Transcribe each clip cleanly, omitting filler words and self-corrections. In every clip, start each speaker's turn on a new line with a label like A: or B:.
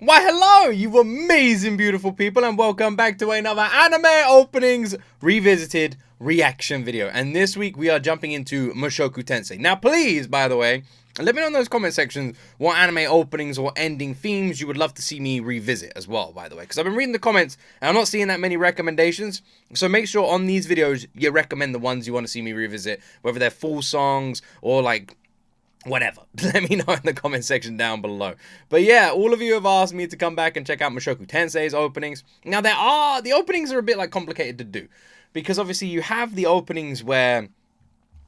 A: Why, hello, you amazing, beautiful people, and welcome back to another Anime Openings Revisited reaction video. And this week, we are jumping into Mushoku Tensei. Now, please, by the way, let me know in those comment sections what anime openings or ending themes you would love to see me revisit as well, by the way. Because I've been reading the comments, and I'm not seeing that many recommendations. So make sure on these videos, you recommend the ones you want to see me revisit, whether they're full songs or, like, whatever. Let me know in the comment section down below. But yeah, all of you have asked me to come back and check out Mushoku Tensei's openings. Now, the openings are a bit, like, complicated to do. Because, obviously, you have the openings where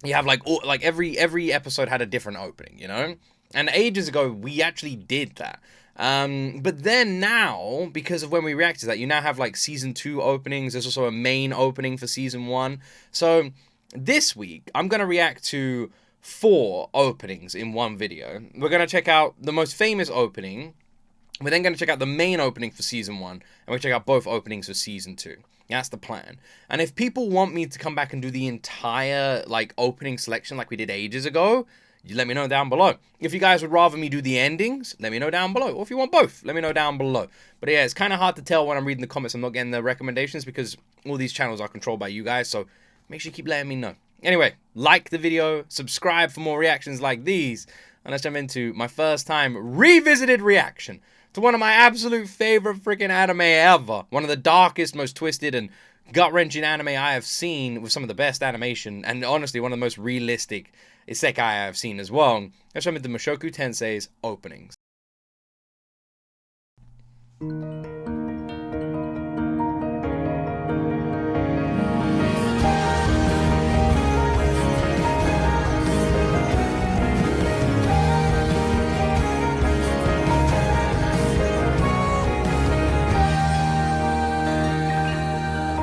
A: you have, like every episode had a different opening, you know? And ages ago, we actually did that. But then now, because of when we reacted to that, you now have, like, Season 2 openings. There's also a main opening for Season 1. So, this week, I'm going to react to 4 openings in one video. We're going to check out the most famous opening. We're then going to check out the main opening for Season 1. And we'll check out both openings for Season 2. That's the plan. And if people want me to come back and do the entire, like, opening selection like we did ages ago, you let me know down below. If you guys would rather me do the endings, let me know down below. Or if you want both, let me know down below. But yeah, it's kind of hard to tell when I'm reading the comments. I'm not getting the recommendations because all these channels are controlled by you guys. So make sure you keep letting me know. Anyway, like the video, subscribe for more reactions like these, and let's jump into my first time revisited reaction to one of my absolute favorite freaking anime ever. One of the darkest, most twisted, and gut-wrenching anime I have seen with some of the best animation, and honestly, one of the most realistic isekai I have seen as well. Let's jump into Mushoku Tensei's openings.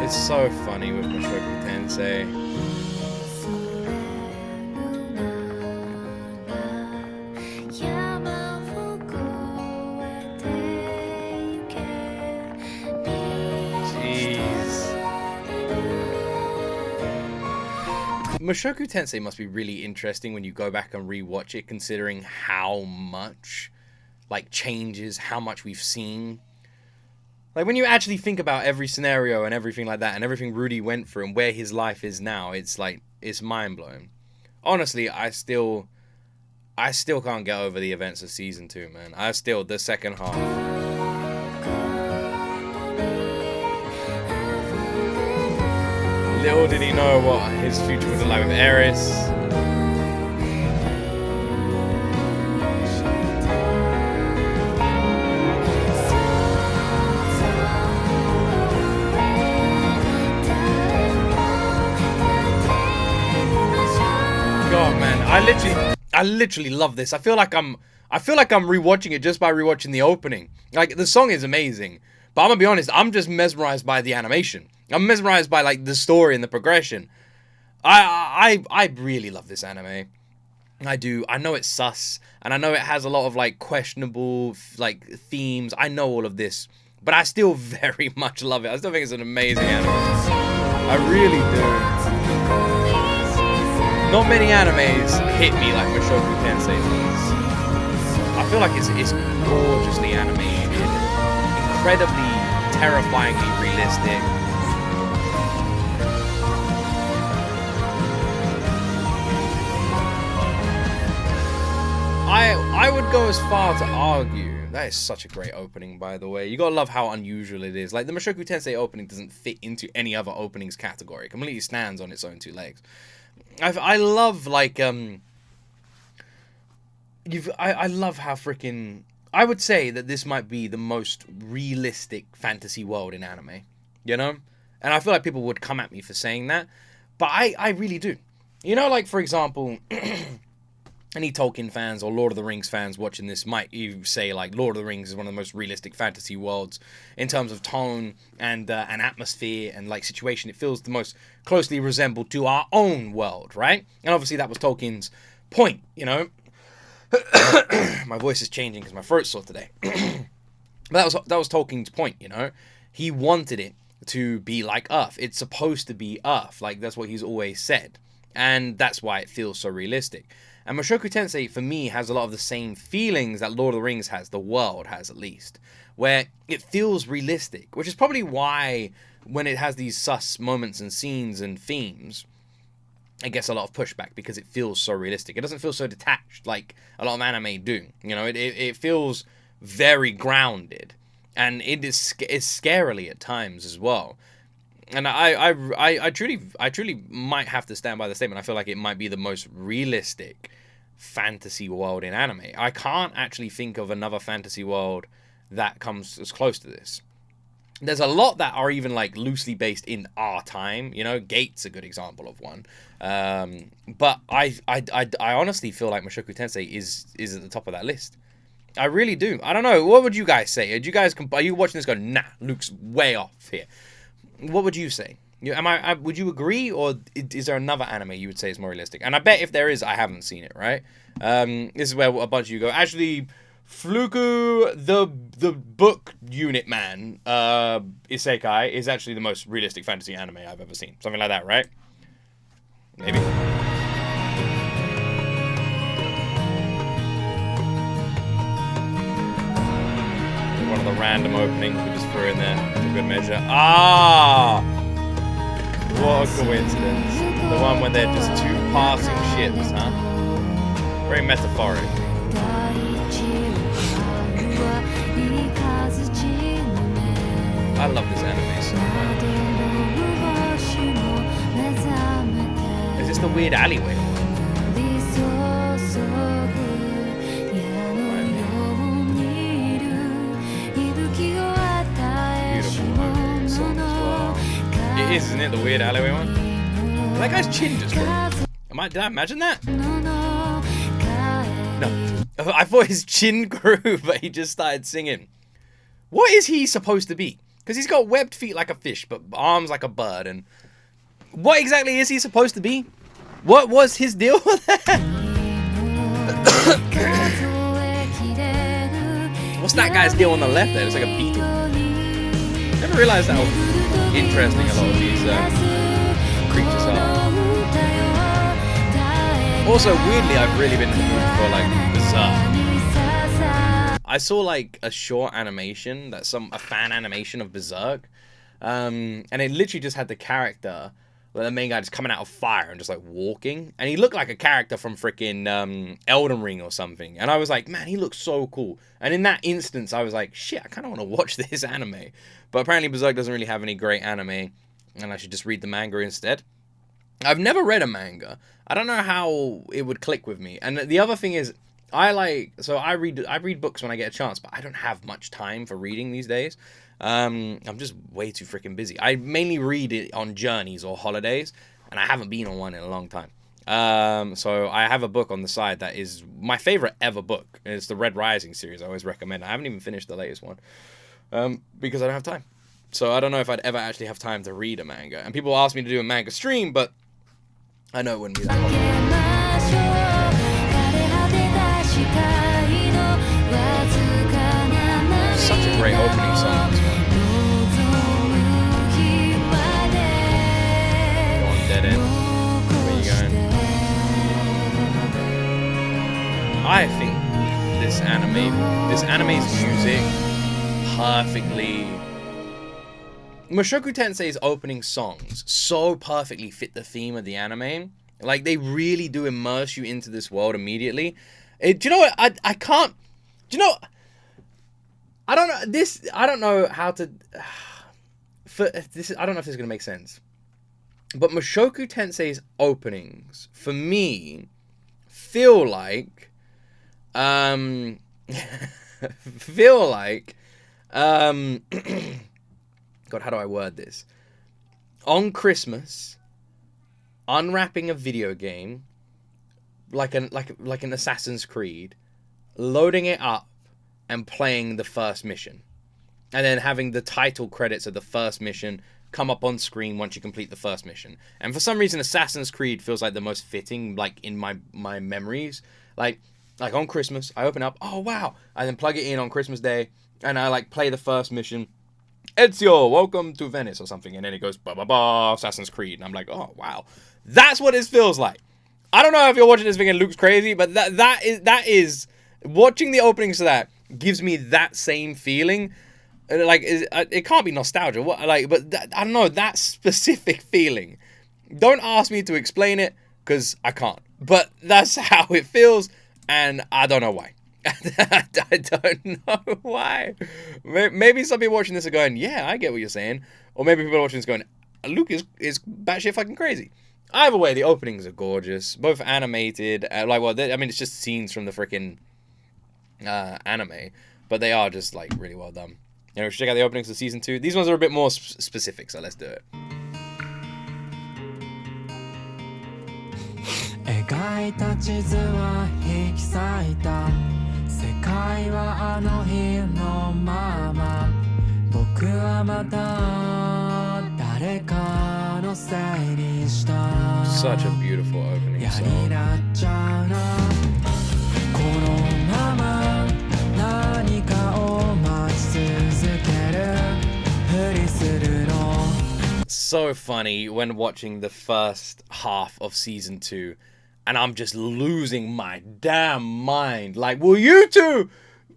A: It's so funny with Mushoku Tensei. Jeez. Mushoku Tensei must be really interesting when you go back and rewatch it, considering how much, like, changes, how much we've seen. Like, when you actually think about every scenario and everything like that, and everything Rudy went through and where his life is now, it's like, it's mind-blowing. Honestly, I still can't get over the events of Season 2, man. The second half. Little did he know what his future would look like with Eris. God, man, I literally love this. I feel like I'm rewatching it just by rewatching the opening. Like, the song is amazing, but I'm gonna be honest, I'm just mesmerized by the animation. I'm mesmerized by, like, the story and the progression. I really love this anime. I do. I know it's sus, and I know it has a lot of, like, questionable, like, themes. I know all of this, but I still very much love it. I still think it's an amazing anime. I really do. Not many animes hit me like Mushoku Tensei does. I feel like it's gorgeously animated, incredibly, terrifyingly realistic. I would go as far to argue that is such a great opening, by the way. You gotta love how unusual it is. Like, the Mushoku Tensei opening doesn't fit into any other openings category. It completely stands on its own 2 legs. I love, like, I love how freaking, I would say that this might be the most realistic fantasy world in anime, you know? And I feel like people would come at me for saying that, but I really do. You know, like, for example, any Tolkien fans or Lord of the Rings fans watching this might even say, like, Lord of the Rings is one of the most realistic fantasy worlds in terms of tone and atmosphere and, like, situation. It feels the most closely resembled to our own world, right? And obviously that was Tolkien's point, you know? My voice is changing because my throat's sore today. But that was Tolkien's point, you know? He wanted it to be like Earth. It's supposed to be Earth. Like, that's what he's always said. And that's why it feels so realistic. And Mushoku Tensei, for me, has a lot of the same feelings that Lord of the Rings has, the world has at least, where it feels realistic, which is probably why when it has these sus moments and scenes and themes, it gets a lot of pushback because it feels so realistic. It doesn't feel so detached like a lot of anime do. You know, it feels very grounded, and it's scarily at times as well. And I truly might have to stand by the statement. I feel like it might be the most realistic fantasy world in anime. I can't actually think of another fantasy world that comes as close to this. There's a lot that are even like loosely based in our time. You know, Gate's a good example of one. But I honestly feel like Mushoku Tensei is at the top of that list. I really do. I don't know. What would you guys say? Are you watching this go, nah, Luke's way off here? What would you say? Would you agree, or is there another anime you would say is more realistic? And I bet if there is, I haven't seen it, right? This is where a bunch of you go, actually, Fluku, the book unit man, Isekai, is actually the most realistic fantasy anime I've ever seen. Something like that, right? Maybe. One of the random openings we just threw in there for good measure. Ah! What a coincidence. The one when they're just two passing ships, huh? Very metaphoric. I love this anime so much. Is this the weird alleyway one? It is, isn't it? The weird alleyway one? That guy's chin just grew. Did I imagine that? No. I thought his chin grew, but he just started singing. What is he supposed to be? Because he's got webbed feet like a fish, but arms like a bird. And what exactly is he supposed to be? What was his deal with that? What's that guy's deal on the left there? It's like a beetle. Never realized how interesting a lot of these creatures are. Also, weirdly, I've really been in the mood for like Berserk. I saw like a short animation, a fan animation of Berserk, and it literally just had the character, the main guy, just coming out of fire and just like walking, and he looked like a character from freaking Elden Ring or something. And I was like, man, he looks so cool. And in that instance, I was like, shit, I kind of want to watch this anime. But apparently Berserk doesn't really have any great anime, and I should just read the manga instead. I've never read a manga. I don't know how it would click with me. And the other thing is, I read books when I get a chance, but I don't have much time for reading these days. I'm just way too freaking busy. I mainly read it on journeys or holidays, and I haven't been on one in a long time. So I have a book on the side that is my favorite ever book. It's the Red Rising series. I always recommend. I haven't even finished the latest one. Because I don't have time. So I don't know if I'd ever actually have time to read a manga. And people ask me to do a manga stream, but I know it wouldn't be that long. Such a great opening song, this one. Go on, dead end. Where are you going? I think this anime's music perfectly... Mushoku Tensei's opening songs so perfectly fit the theme of the anime. Like, they really do immerse you into this world immediately. Do you know what? I can't... Do you know... I don't know... I don't know how to... I don't know if this is going to make sense. But Mushoku Tensei's openings, for me, feel like... God, how do I word this? On Christmas, unwrapping a video game, like an Assassin's Creed, loading it up and playing the first mission, and then having the title credits of the first mission come up on screen once you complete the first mission. And for some reason, Assassin's Creed feels like the most fitting, like in my memories. Like on Christmas, I open up, oh wow, I then plug it in on Christmas Day, and I like play the first mission. Ezio, welcome to Venice or something, and then it goes ba ba ba Assassin's Creed, and I'm like, oh wow, that's what this feels like. I don't know if you're watching this thinking Luke's crazy, but that is watching the openings to that gives me that same feeling. Like, it can't be nostalgia. What, like, but I don't know, that specific feeling. Don't ask me to explain it, because I can't. But that's how it feels, and I don't know why. I don't know why. Maybe some people watching this are going, yeah, I get what you're saying. Or maybe people watching this going, Luke is batshit fucking crazy. Either way, the openings are gorgeous. Both animated. It's just scenes from the freaking anime. But they are just, like, really well done. You know, we should check out the openings of season 2. These ones are a bit more specific, so let's do it.
B: 描いた地図は引き裂いた世界はあの日のまま僕はまた誰かのせいにした
A: Such a beautiful opening
B: 嫌になっちゃうなこのまま何かを待ち続けるふりするの
A: So funny when watching the first half of season 2 and I'm just losing my damn mind. Like, will you two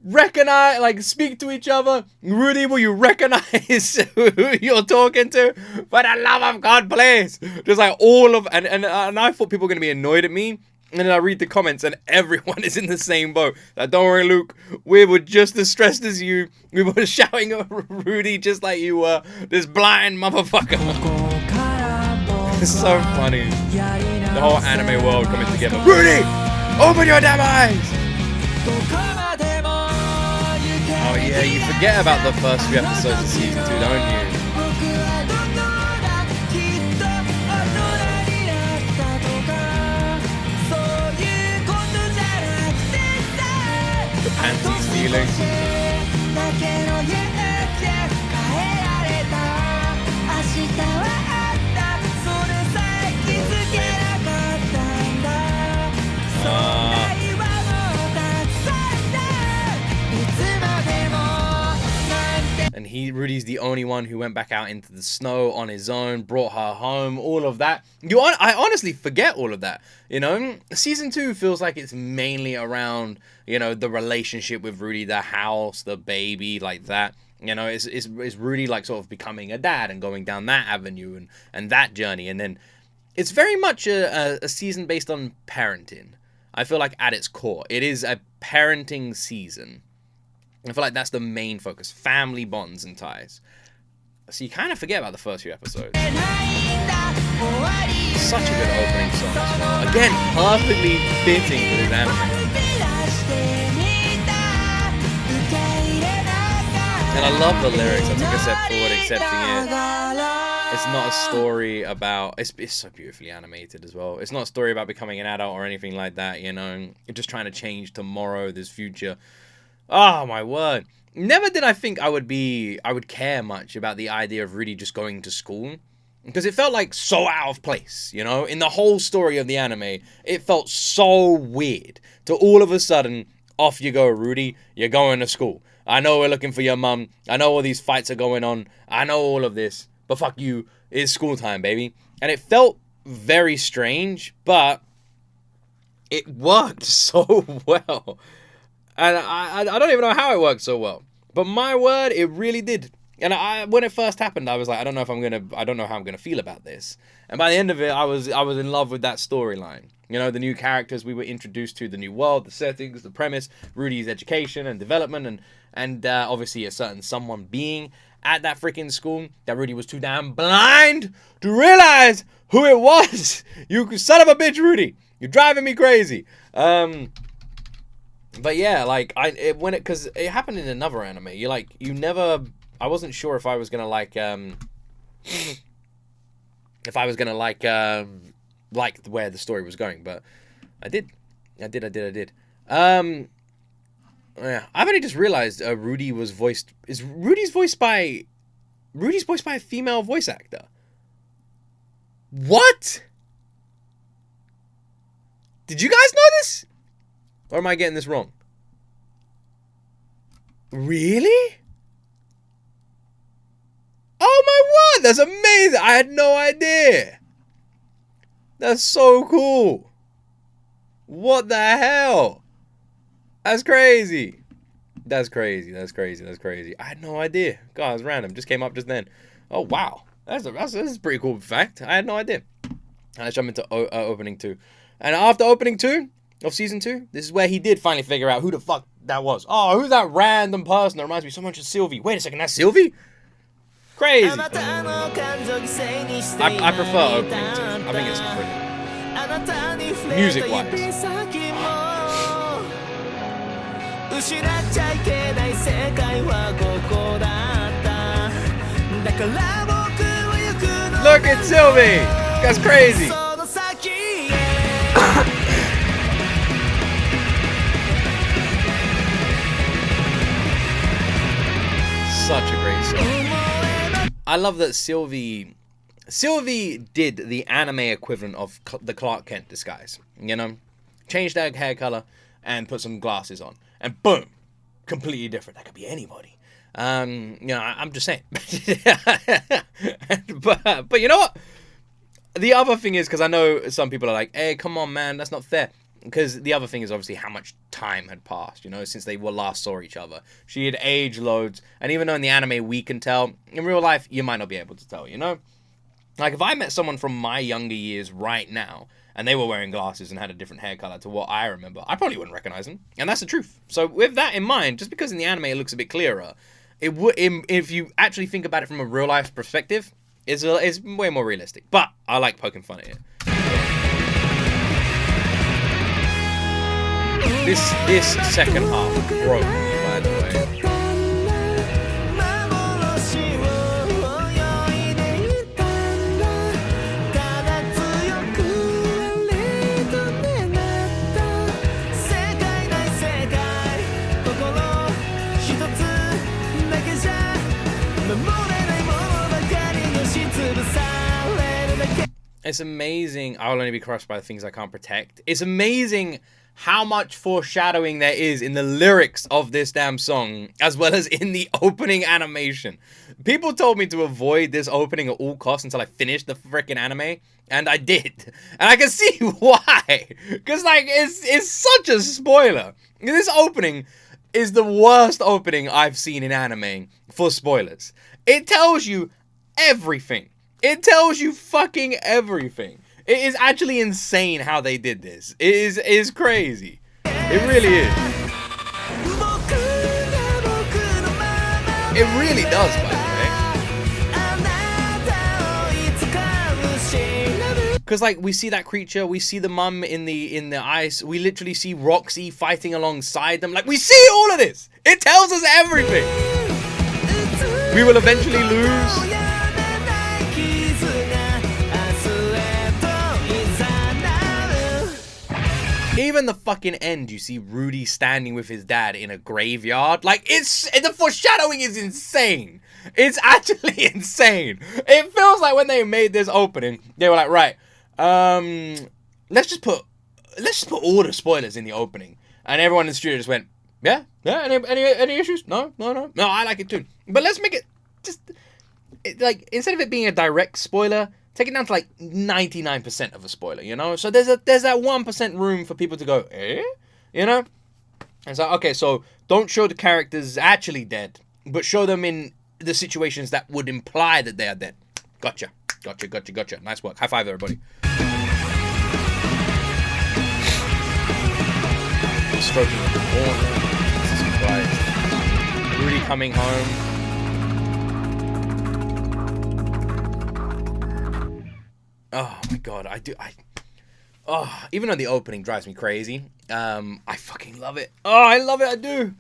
A: recognize, like, speak to each other? Rudy, will you recognize who you're talking to? For the love of God, please. Just like all of, and I thought people were going to be annoyed at me. And then I read the comments and everyone is in the same boat. Like, don't worry, Luke. We were just as stressed as you. We were shouting at Rudy just like you were. This blind motherfucker. It's so funny. The whole anime world coming together. Rudy! Open your damn eyes! Oh yeah, you forget about the first few episodes of season 2, don't you? The panty stealing. And Rudy's the only one who went back out into the snow on his own, brought her home, all of that. I honestly forget all of that, you know? Season 2 feels like it's mainly around, you know, the relationship with Rudy, the house, the baby, like that. You know, it's Rudy, like, sort of becoming a dad and going down that avenue and that journey. And then it's very much a season based on parenting. I feel like at its core, it is a parenting season. I feel like that's the main focus. Family bonds and ties. So you kind of forget about the first few episodes. Such a good opening song as well. Again, perfectly fitting for this anime. And I love the lyrics. I took a step forward accepting it. It's not a story about... It's so beautifully animated as well. It's not a story about becoming an adult or anything like that, you know. You're just trying to change tomorrow, this future. Oh, my word. Never did I think I would care much about the idea of Rudy just going to school. Because it felt like so out of place, you know? In the whole story of the anime, it felt so weird. To all of a sudden, off you go, Rudy. You're going to school. I know we're looking for your mum. I know all these fights are going on. I know all of this. But fuck you. It's school time, baby. And it felt very strange, but it worked so well. And I don't even know how it worked so well. But my word, it really did. And when it first happened, I was like, I don't know how I'm gonna feel about this. And by the end of it, I was in love with that storyline. You know, the new characters we were introduced to, the new world, the settings, the premise, Rudy's education and development, and obviously a certain someone being at that freaking school that Rudy was too damn blind to realize who it was. You son of a bitch, Rudy. You're driving me crazy. But yeah, like because it happened in another anime. I wasn't sure if I was gonna like where the story was going, but I did. Yeah, I've only just realized Rudy's voiced by a female voice actor. What? Did you guys know this? Or am I getting this wrong? Really? Oh my word, that's amazing. I had no idea. That's so cool. What the hell? That's crazy. That's crazy. That's crazy. That's crazy. I had no idea. God, it's random. Just came up just then. Oh, wow. That's a pretty cool fact. I had no idea. And let's jump into opening 2. And after opening 2 of season 2, this is where he did finally figure out who the fuck that was. Oh, who's that random person that reminds me so much of Sylvie? Wait a second, that's Sylvie? Crazy. I prefer opening 2. I think it's brilliant. Music-wise. Look at Sylvie! That's crazy! Such a great song. I love that Sylvie did the anime equivalent of the Clark Kent disguise. You know? Changed her hair color and put some glasses on. And boom! Completely different. That could be anybody. You know, I'm just saying. but you know what? The other thing is, because I know some people are like, hey, come on, man, that's not fair. Because the other thing is obviously how much time had passed, you know, since they last saw each other. She had aged loads. And even though in the anime we can tell, in real life, you might not be able to tell, you know? Like, if I met someone from my younger years right now, and they were wearing glasses and had a different hair color to what I remember, I probably wouldn't recognize them. And that's the truth. So with that in mind, just because in the anime it looks a bit clearer, it would, if you actually think about it from a real life perspective, it's way more realistic. But I like poking fun at it. This second half broke me, by the way. It's amazing. I will only be crushed by the things I can't protect. It's amazing how much foreshadowing there is in the lyrics of this damn song, as well as in the opening animation. People told me to avoid this opening at all costs until I finished the freaking anime, and I did. And I can see why. Because, like, it's such a spoiler. This opening is the worst opening I've seen in anime for spoilers. It tells you everything. It tells you fucking everything. It is actually insane how they did this. It is crazy. It really is. It really does, by the way. Because, like, we see that creature, we see the mum in the ice, we literally see Roxy fighting alongside them. Like, we see all of this. It tells us everything. We will eventually lose. Even the fucking end, you see Rudy standing with his dad in a graveyard. Like, the foreshadowing is insane. It's actually insane. It feels like when they made this opening, they were like, right, let's just put all the spoilers in the opening. And everyone in the studio just went, yeah, any issues? No, I like it too. But let's make it just, like, instead of it being a direct spoiler, take it down to like 99% of a spoiler, you know? So there's that 1% room for people to go, eh? You know? And so, okay, so don't show the characters actually dead, but show them in the situations that would imply that they are dead. Gotcha. Nice work. High five, everybody. Stroking of the corner. Jesus Christ. Rudy coming home. Oh my god, even though the opening drives me crazy, I fucking love it. Oh, I love it, I do.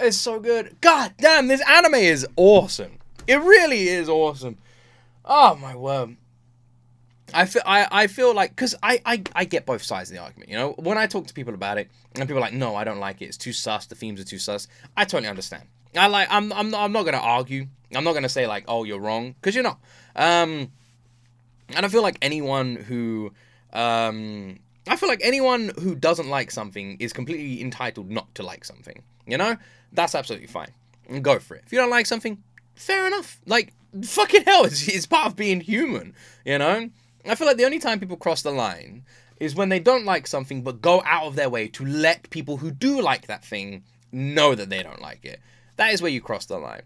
A: It's so good. God damn, this anime is awesome. It really is awesome. Oh my word. I feel like, because I get both sides of the argument, you know? When I talk to people about it, and people are like, no, I don't like it, it's too sus, the themes are too sus, I totally understand. I'm not gonna argue. I'm not gonna say like, oh, you're wrong, because you're not. And I feel like anyone who doesn't like something is completely entitled not to like something. You know? That's absolutely fine. Go for it. If you don't like something, fair enough. Like, fucking hell, it's part of being human. You know? I feel like the only time people cross the line is when they don't like something but go out of their way to let people who do like that thing know that they don't like it. That is where you cross the line.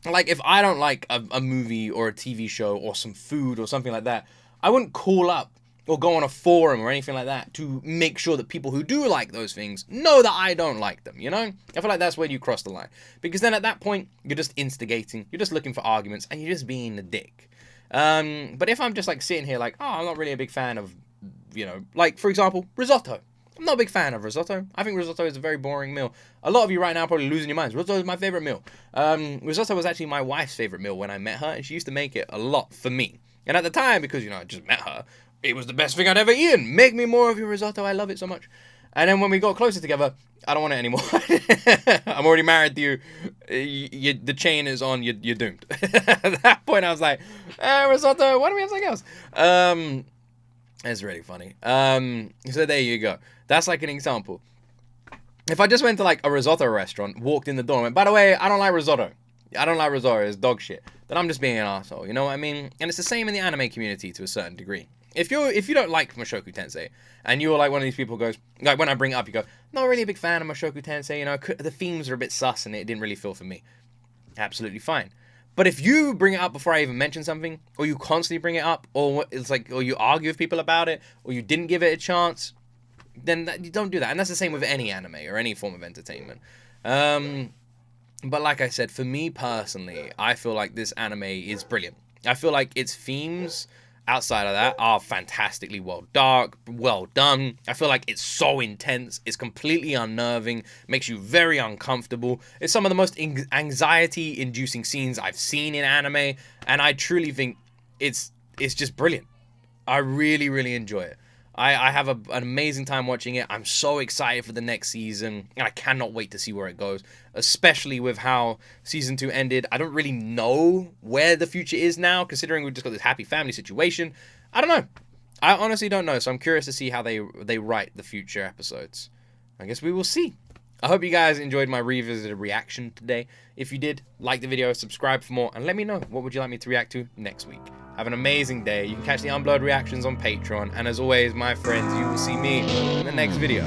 A: Like, if I don't like a movie or a TV show or some food or something like that, I wouldn't call up or go on a forum or anything like that to make sure that people who do like those things know that I don't like them, you know? I feel like that's where you cross the line. Because then at that point, you're just instigating, you're just looking for arguments, and you're just being a dick. But if I'm just like sitting here like, oh, I'm not really a big fan of, you know, like, for example, risotto. I'm not a big fan of risotto. I think risotto is a very boring meal. A lot of you right now are probably losing your minds. Risotto is my favorite meal. Risotto was actually my wife's favorite meal when I met her, and she used to make it a lot for me. And at the time, because, you know, I just met her, it was the best thing I'd ever eaten. Make me more of your risotto. I love it so much. And then when we got closer together, I don't want it anymore. I'm already married to you. The chain is on. You're doomed. At that point, I was like, risotto, why don't we have something else? It's really funny. So there you go. That's like an example. If I just went to like a risotto restaurant, walked in the door and went, by the way, I don't like risotto. I don't like risotto. It's dog shit. Then I'm just being an asshole. You know what I mean? And it's the same in the anime community to a certain degree. If you don't like Mushoku Tensei, and you're like one of these people who goes, like when I bring it up, you go, not really a big fan of Mushoku Tensei, you know, the themes are a bit sus and it didn't really feel for me. Absolutely fine. But if you bring it up before I even mention something, or you constantly bring it up, or it's like, or you argue with people about it, or you didn't give it a chance, then you don't do that. And that's the same with any anime or any form of entertainment. But like I said, for me personally, I feel like this anime is brilliant. I feel like its themes outside of that are fantastically well done. I feel like it's so intense. It's completely unnerving. Makes you very uncomfortable. It's some of the most anxiety-inducing scenes I've seen in anime, and I truly think it's just brilliant. I really, really enjoy it. I have an amazing time watching it. I'm so excited for the next season, and I cannot wait to see where it goes, especially with how Season 2 ended. I don't really know where the future is now, considering we've just got this happy family situation. I don't know. I honestly don't know, so I'm curious to see how they write the future episodes. I guess we will see. I hope you guys enjoyed my revisited reaction today. If you did, like the video, subscribe for more, and let me know what would you like me to react to next week. Have an amazing day. You can catch the Unblurred reactions on Patreon, and as always, my friends, you will see me in the next video.